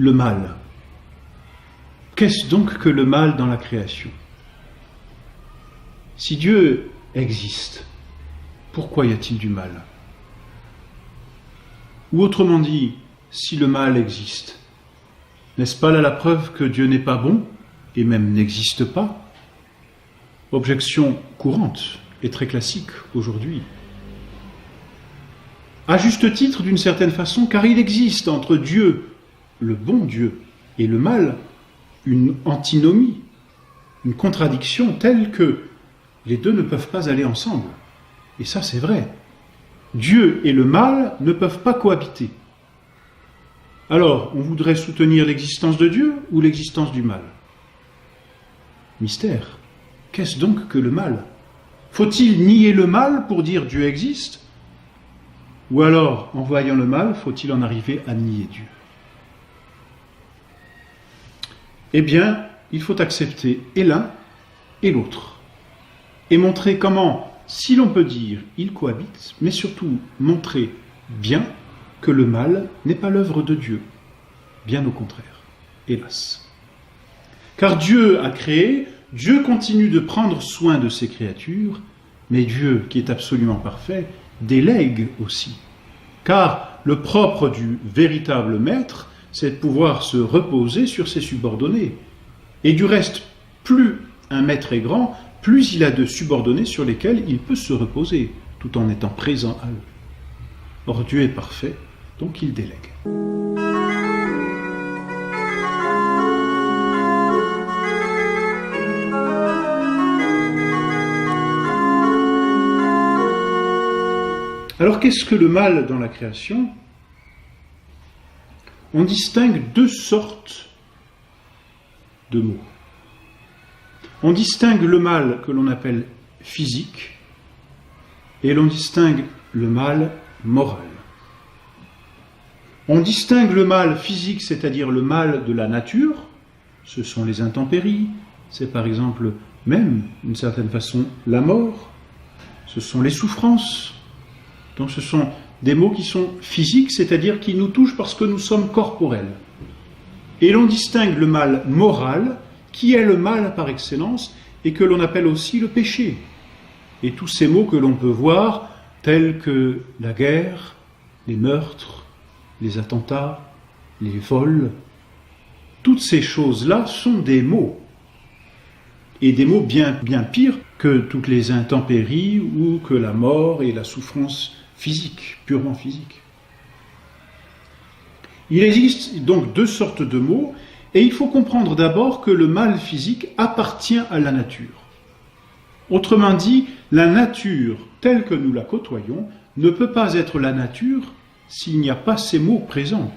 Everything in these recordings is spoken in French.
le mal. Qu'est-ce donc que le mal dans la création? Si Dieu existe, pourquoi y a-t-il du mal? Ou autrement dit, si le mal existe, n'est-ce pas là la preuve que Dieu n'est pas bon et même n'existe pas? Objection courante et très classique aujourd'hui. À juste titre, d'une certaine façon, car il existe entre Dieu, le bon Dieu, et le mal, une antinomie, une contradiction telle que les deux ne peuvent pas aller ensemble. Et ça, c'est vrai. Dieu et le mal ne peuvent pas cohabiter. Alors, on voudrait soutenir l'existence de Dieu ou l'existence du mal? Mystère. Qu'est-ce donc que le mal? Faut-il nier le mal pour dire Dieu existe? Ou alors, en voyant le mal, faut-il en arriver à nier Dieu? Eh bien, il faut accepter et l'un et l'autre. Et montrer comment, si l'on peut dire, ils cohabitent, mais surtout montrer bien que le mal n'est pas l'œuvre de Dieu. Bien au contraire, hélas. Car Dieu a créé, Dieu continue de prendre soin de ses créatures, mais Dieu, qui est absolument parfait, délègue aussi. Car le propre du véritable maître, c'est de pouvoir se reposer sur ses subordonnés. Et du reste, plus un maître est grand, plus il a de subordonnés sur lesquels il peut se reposer, tout en étant présent à eux. Or Dieu est parfait, donc il délègue. Alors qu'est-ce que le mal dans la création? On distingue deux sortes de mots. On distingue le mal que l'on appelle physique et l'on distingue le mal moral. On distingue le mal physique, c'est-à-dire le mal de la nature, ce sont les intempéries, c'est par exemple même, d'une certaine façon, la mort, ce sont les souffrances. Donc ce sont des mots qui sont physiques, c'est-à-dire qui nous touchent parce que nous sommes corporels. Et l'on distingue le mal moral, qui est le mal par excellence, et que l'on appelle aussi le péché. Et tous ces mots que l'on peut voir, tels que la guerre, les meurtres, les attentats, les vols, toutes ces choses-là sont des maux. Et des maux bien pires que toutes les intempéries ou que la mort et la souffrance physique, purement physique. Il existe donc deux sortes de maux, et il faut comprendre d'abord que le mal physique appartient à la nature. Autrement dit, la nature telle que nous la côtoyons ne peut pas être la nature s'il n'y a pas ces maux présents.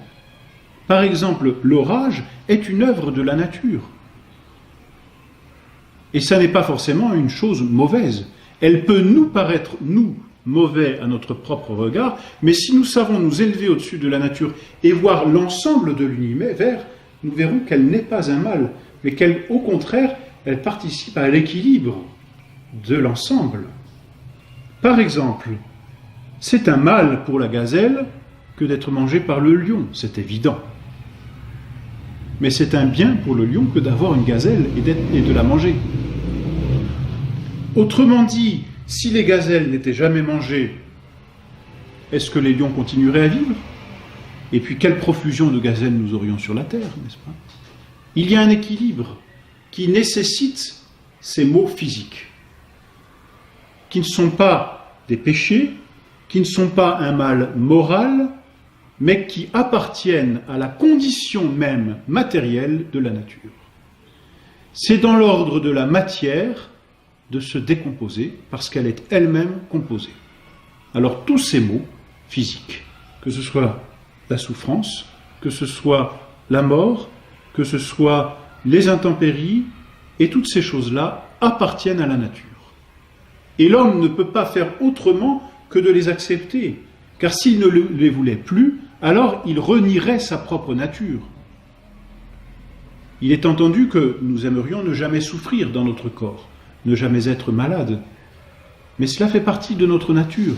Par exemple, l'orage est une œuvre de la nature. Et ça n'est pas forcément une chose mauvaise. Elle peut nous paraître, nous, mauvais à notre propre regard, mais si nous savons nous élever au-dessus de la nature et voir l'ensemble de l'univers, nous verrons qu'elle n'est pas un mal, mais qu'elle, au contraire, elle participe à l'équilibre de l'ensemble. Par exemple, c'est un mal pour la gazelle que d'être mangée par le lion, c'est évident. Mais c'est un bien pour le lion que d'avoir une gazelle et de la manger. Autrement dit, si les gazelles n'étaient jamais mangées, est-ce que les lions continueraient à vivre? Et puis quelle profusion de gazelles nous aurions sur la terre, n'est-ce pas? Il y a un équilibre qui nécessite ces maux physiques, qui ne sont pas des péchés, qui ne sont pas un mal moral, mais qui appartiennent à la condition même matérielle de la nature. C'est dans l'ordre de la matière de se décomposer, parce qu'elle est elle-même composée. Alors tous ces maux physiques, que ce soit la souffrance, que ce soit la mort, que ce soit les intempéries, et toutes ces choses-là appartiennent à la nature. Et l'homme ne peut pas faire autrement que de les accepter, car s'il ne les voulait plus, alors il renierait sa propre nature. Il est entendu que nous aimerions ne jamais souffrir dans notre corps, ne jamais être malade, mais cela fait partie de notre nature.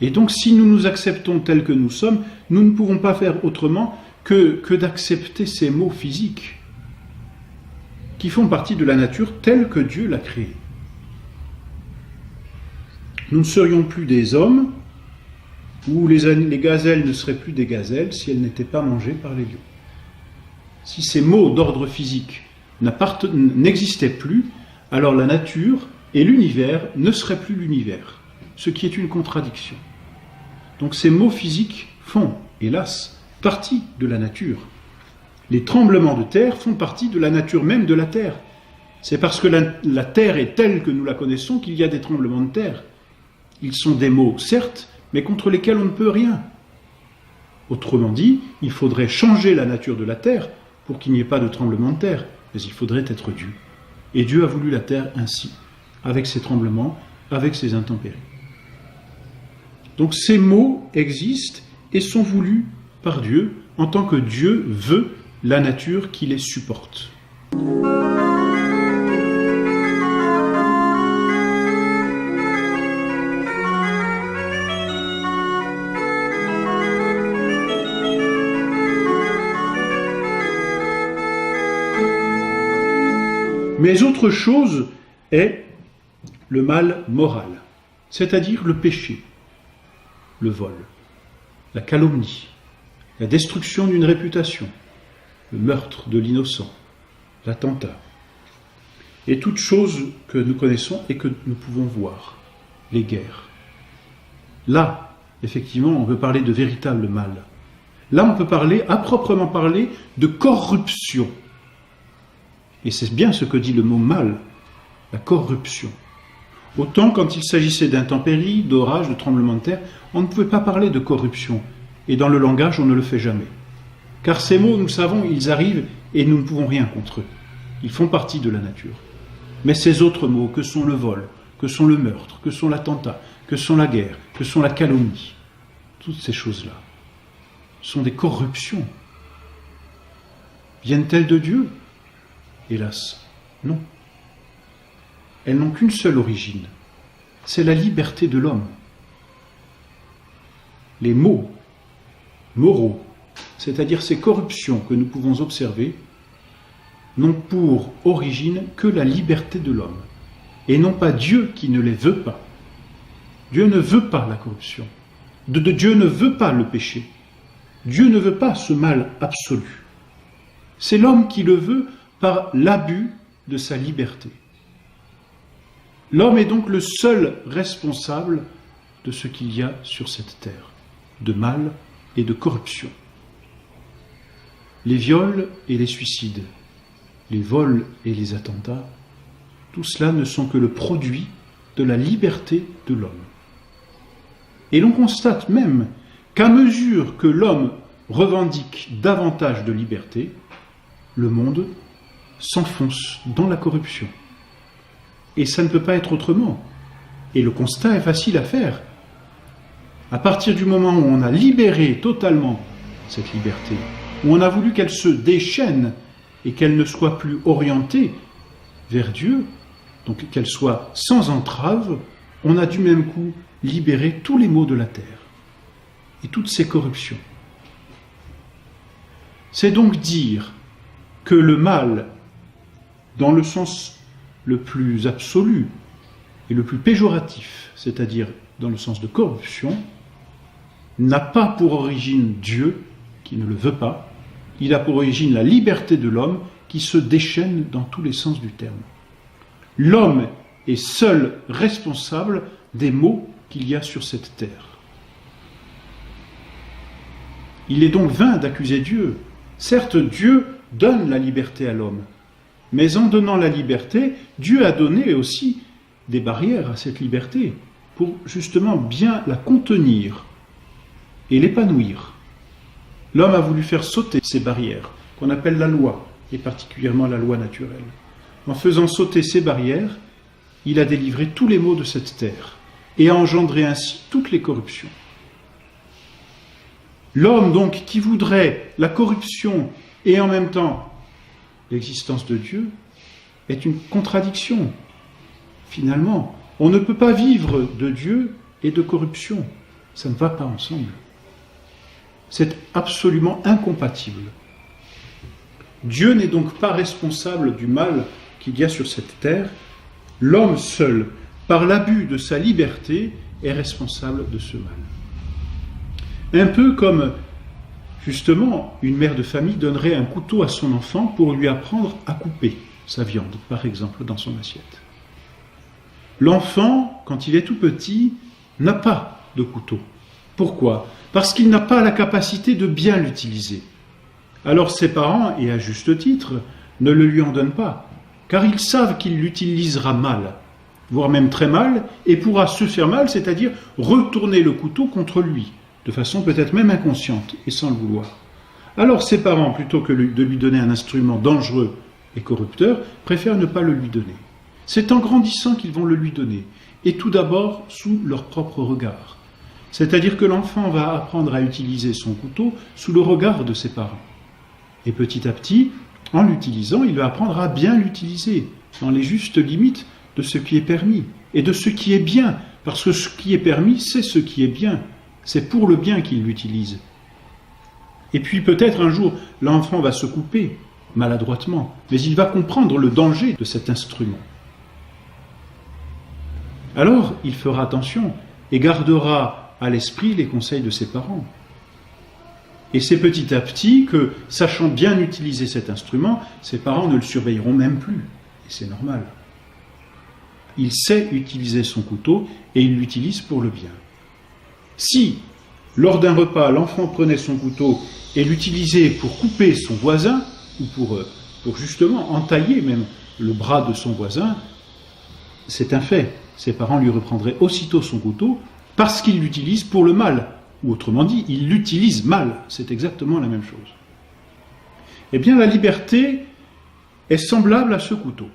Et donc si nous nous acceptons tels que nous sommes, nous ne pouvons pas faire autrement que d'accepter ces mots physiques qui font partie de la nature telle que Dieu l'a créée. Nous ne serions plus des hommes, ou les gazelles ne seraient plus des gazelles si elles n'étaient pas mangées par les lions. Si ces mots d'ordre physique n'existaient plus, alors la nature et l'univers ne seraient plus l'univers, ce qui est une contradiction. Donc ces mots physiques font, hélas, partie de la nature. Les tremblements de terre font partie de la nature même de la terre. C'est parce que la terre est telle que nous la connaissons qu'il y a des tremblements de terre. Ils sont des mots, certes, mais contre lesquels on ne peut rien. Autrement dit, il faudrait changer la nature de la terre pour qu'il n'y ait pas de tremblement de terre, mais il faudrait être Dieu. Et Dieu a voulu la terre ainsi, avec ses tremblements, avec ses intempéries. Donc ces mots existent et sont voulus par Dieu en tant que Dieu veut la nature qui les supporte. Mais autre chose est le mal moral, c'est-à-dire le péché, le vol, la calomnie, la destruction d'une réputation, le meurtre de l'innocent, l'attentat, et toutes choses que nous connaissons et que nous pouvons voir, les guerres. Là, effectivement, on peut parler de véritable mal. Là, on peut parler, à proprement parler, de corruption. Et c'est bien ce que dit le mot mal, la corruption. Autant quand il s'agissait d'intempéries, d'orages, de tremblements de terre, on ne pouvait pas parler de corruption. Et dans le langage, on ne le fait jamais. Car ces mots, nous le savons, ils arrivent et nous ne pouvons rien contre eux. Ils font partie de la nature. Mais ces autres mots, que sont le vol, que sont le meurtre, que sont l'attentat, que sont la guerre, que sont la calomnie, toutes ces choses-là sont des corruptions. Viennent-elles de Dieu ? Hélas, non. Elles n'ont qu'une seule origine, c'est la liberté de l'homme. Les mots moraux, c'est-à-dire ces corruptions que nous pouvons observer, n'ont pour origine que la liberté de l'homme, et non pas Dieu qui ne les veut pas. Dieu ne veut pas la corruption. Dieu ne veut pas le péché. Dieu ne veut pas ce mal absolu. C'est l'homme qui le veut par l'abus de sa liberté. L'homme est donc le seul responsable de ce qu'il y a sur cette terre, de mal et de corruption. Les viols et les suicides, les vols et les attentats, tout cela ne sont que le produit de la liberté de l'homme. Et l'on constate même qu'à mesure que l'homme revendique davantage de liberté, le monde s'enfonce dans la corruption. Et ça ne peut pas être autrement. Et le constat est facile à faire. À partir du moment où on a libéré totalement cette liberté, où on a voulu qu'elle se déchaîne et qu'elle ne soit plus orientée vers Dieu, donc qu'elle soit sans entrave, on a du même coup libéré tous les maux de la terre et toutes ces corruptions. C'est donc dire que le mal, dans le sens le plus absolu et le plus péjoratif, c'est-à-dire dans le sens de corruption, n'a pas pour origine Dieu, qui ne le veut pas, il a pour origine la liberté de l'homme qui se déchaîne dans tous les sens du terme. L'homme est seul responsable des maux qu'il y a sur cette terre. Il est donc vain d'accuser Dieu. Certes, Dieu donne la liberté à l'homme, mais en donnant la liberté, Dieu a donné aussi des barrières à cette liberté pour justement bien la contenir et l'épanouir. L'homme a voulu faire sauter ces barrières, qu'on appelle la loi, et particulièrement la loi naturelle. En faisant sauter ces barrières, il a délivré tous les maux de cette terre et a engendré ainsi toutes les corruptions. L'homme donc qui voudrait la corruption et en même temps l'existence de Dieu est une contradiction. Finalement, on ne peut pas vivre de Dieu et de corruption. Ça ne va pas ensemble. C'est absolument incompatible. Dieu n'est donc pas responsable du mal qu'il y a sur cette terre. L'homme seul, par l'abus de sa liberté, est responsable de ce mal. Un peu comme, justement, une mère de famille donnerait un couteau à son enfant pour lui apprendre à couper sa viande, par exemple, dans son assiette. L'enfant, quand il est tout petit, n'a pas de couteau. Pourquoi ? Parce qu'il n'a pas la capacité de bien l'utiliser. Alors ses parents, et à juste titre, ne le lui en donnent pas, car ils savent qu'il l'utilisera mal, voire même très mal, et pourra se faire mal, c'est-à-dire retourner le couteau contre lui, de façon peut-être même inconsciente et sans le vouloir. Alors ses parents, plutôt que de lui donner un instrument dangereux et corrupteur, préfèrent ne pas le lui donner. C'est en grandissant qu'ils vont le lui donner, et tout d'abord sous leur propre regard. C'est-à-dire que l'enfant va apprendre à utiliser son couteau sous le regard de ses parents. Et petit à petit, en l'utilisant, il va apprendre à bien l'utiliser, dans les justes limites de ce qui est permis, et de ce qui est bien, parce que ce qui est permis, c'est ce qui est bien. C'est pour le bien qu'il l'utilise. Et puis peut-être un jour, l'enfant va se couper, maladroitement, mais il va comprendre le danger de cet instrument. Alors, il fera attention et gardera à l'esprit les conseils de ses parents. Et c'est petit à petit que, sachant bien utiliser cet instrument, ses parents ne le surveilleront même plus. Et c'est normal. Il sait utiliser son couteau et il l'utilise pour le bien. Si, lors d'un repas, l'enfant prenait son couteau et l'utilisait pour couper son voisin, ou pour justement entailler même le bras de son voisin, c'est un fait. Ses parents lui reprendraient aussitôt son couteau parce qu'il l'utilise pour le mal. Ou autrement dit, il l'utilise mal. C'est exactement la même chose. Eh bien, la liberté est semblable à ce couteau.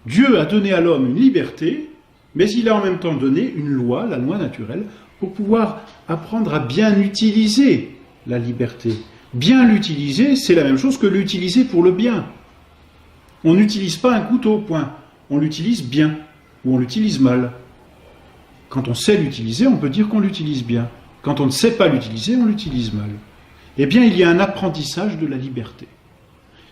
Dieu a donné à l'homme une liberté, mais il a en même temps donné une loi, la loi naturelle, pour pouvoir apprendre à bien utiliser la liberté. Bien l'utiliser, c'est la même chose que l'utiliser pour le bien. On n'utilise pas un couteau, point. On l'utilise bien, ou on l'utilise mal. Quand on sait l'utiliser, on peut dire qu'on l'utilise bien. Quand on ne sait pas l'utiliser, on l'utilise mal. Eh bien, il y a un apprentissage de la liberté.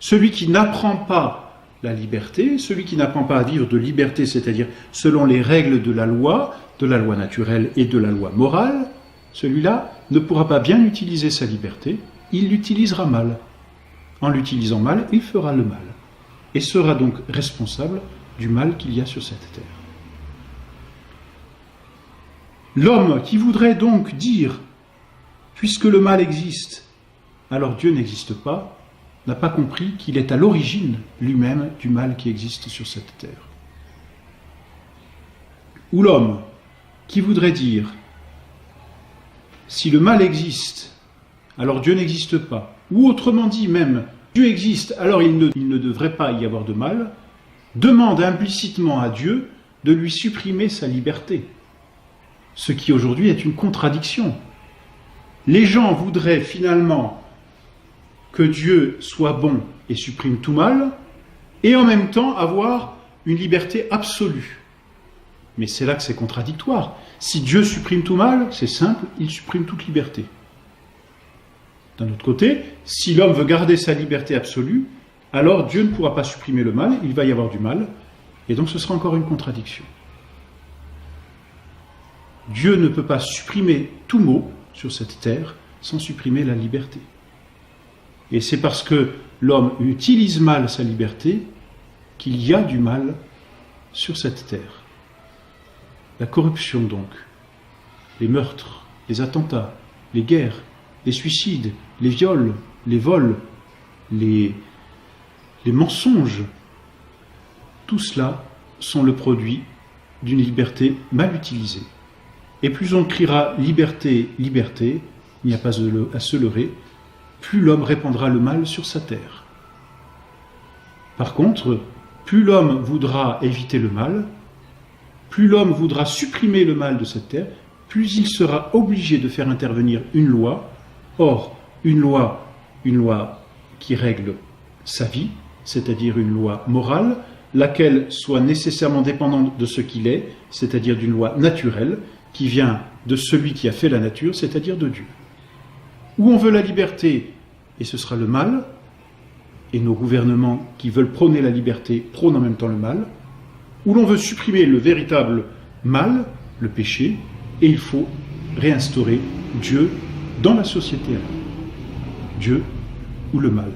Celui qui n'apprend pas la liberté, celui qui n'apprend pas à vivre de liberté, c'est-à-dire selon les règles de la loi naturelle et de la loi morale, celui-là ne pourra pas bien utiliser sa liberté, il l'utilisera mal. En l'utilisant mal, il fera le mal. Et sera donc responsable du mal qu'il y a sur cette terre. L'homme qui voudrait donc dire, puisque le mal existe, alors Dieu n'existe pas, n'a pas compris qu'il est à l'origine lui-même du mal qui existe sur cette terre. Ou l'homme qui voudrait dire, si le mal existe, alors Dieu n'existe pas, ou autrement dit même, Dieu existe, alors il ne devrait pas y avoir de mal, demande implicitement à Dieu de lui supprimer sa liberté. Ce qui aujourd'hui est une contradiction. Les gens voudraient finalement que Dieu soit bon et supprime tout mal, et en même temps avoir une liberté absolue. Mais c'est là que c'est contradictoire. Si Dieu supprime tout mal, c'est simple, il supprime toute liberté. D'un autre côté, si l'homme veut garder sa liberté absolue, alors Dieu ne pourra pas supprimer le mal, il va y avoir du mal, et donc ce sera encore une contradiction. Dieu ne peut pas supprimer tout mot sur cette terre sans supprimer la liberté. Et c'est parce que l'homme utilise mal sa liberté qu'il y a du mal sur cette terre. La corruption donc, les meurtres, les attentats, les guerres, les suicides, les viols, les vols, les mensonges, tout cela sont le produit d'une liberté mal utilisée. Et plus on criera « liberté, liberté », il n'y a pas à se leurrer, plus l'homme répandra le mal sur sa terre. Par contre, plus l'homme voudra éviter le mal, plus l'homme voudra supprimer le mal de cette terre, plus il sera obligé de faire intervenir une loi. Or, une loi qui règle sa vie, c'est-à-dire une loi morale, laquelle soit nécessairement dépendante de ce qu'il est, c'est-à-dire d'une loi naturelle, qui vient de celui qui a fait la nature, c'est-à-dire de Dieu. Ou on veut la liberté, et ce sera le mal, et nos gouvernements qui veulent prôner la liberté prônent en même temps le mal, ou l'on veut supprimer le véritable mal, le péché, et il faut réinstaurer Dieu dans la société. Dieu ou le mal.